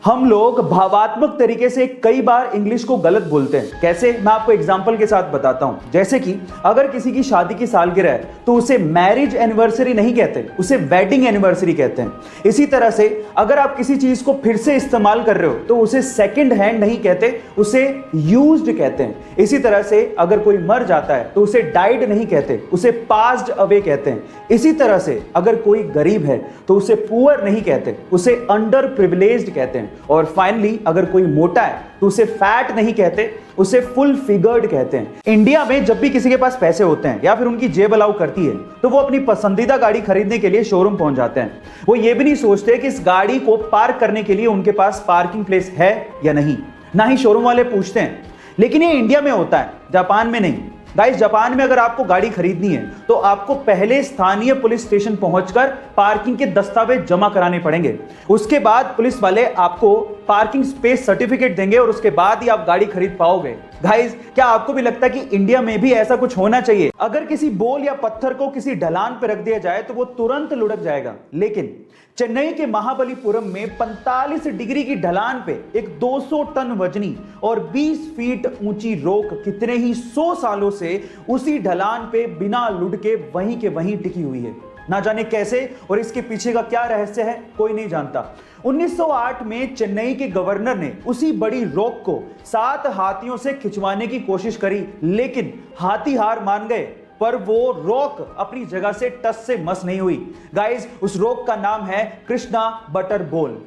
हम लोग भावात्मक तरीके से कई बार इंग्लिश को गलत बोलते हैं। कैसे? मैं आपको एग्जांपल के साथ बताता हूं। जैसे कि अगर किसी की शादी की सालगिरह है तो उसे मैरिज एनिवर्सरी नहीं कहते, उसे वेडिंग एनिवर्सरी कहते हैं। इसी तरह से अगर आप किसी चीज को फिर से इस्तेमाल कर रहे हो तो उसे सेकंड हैंड नहीं कहते, उसे यूज्ड कहते हैं। इसी तरह से अगर कोई मर जाता है तो उसे डाइड नहीं कहते, उसे पास्ड अवे कहते हैं। इसी तरह से अगर कोई गरीब है तो उसे पुअर नहीं कहते, उसे अंडर प्रिविलेज्ड कहते हैं। और फाइनली अगर कोई मोटा है तो उसे फैट नहीं कहते, उसे फुल फिगर्ड कहते हैं। इंडिया में जब भी किसी के पास पैसे होते हैं या फिर उनकी जेब अलाउ करती है तो वो अपनी पसंदीदा गाड़ी खरीदने के लिए शोरूम पहुंच जाते हैं। वो ये भी नहीं सोचते कि इस गाड़ी को पार्क करने के लिए उनके पास पार्किंग प्लेस है या नहीं, ना ही शोरूम वाले पूछते हैं। लेकिन ये इंडिया में होता है, जापान में नहीं। गाइस, जापान में अगर आपको गाड़ी खरीदनी है तो आपको पहले स्थानीय पुलिस स्टेशन पहुंचकर पार्किंग के दस्तावेज जमा कराने पड़ेंगे। उसके बाद पुलिस वाले आपको पार्किंग स्पेस सर्टिफिकेट देंगे और उसके बाद ही आप गाड़ी खरीद पाओगे। गाइस, क्या आपको भी लगता है कि इंडिया में भी ऐसा कुछ होना चाहिए? अगर किसी बोल या पत्थर को किसी ढलान पर रख दिया जाए तो वो तुरंत लुढ़क जाएगा, लेकिन चेन्नई के महाबलीपुरम में 45 डिग्री की ढलान पे एक 200 टन वजनी और 20 फीट ऊंची रॉक कितने ही 100 सालों से उसी ढलान पे बिना लुढ़के वहीं के वहीं टिकी हुई है। ना जाने कैसे और इसके पीछे का क्या रहस्य है, कोई नहीं जानता। 1908 में चेन्नई के गवर्नर ने उसी बड़ी रॉक को 7 हाथियों से खिंचवाने की कोशिश करी, लेकिन हाथी हार मान गए। पर वो रॉक अपनी जगह से टस से मस नहीं हुई। गाइस, उस रॉक का नाम है कृष्णा बटर बोल।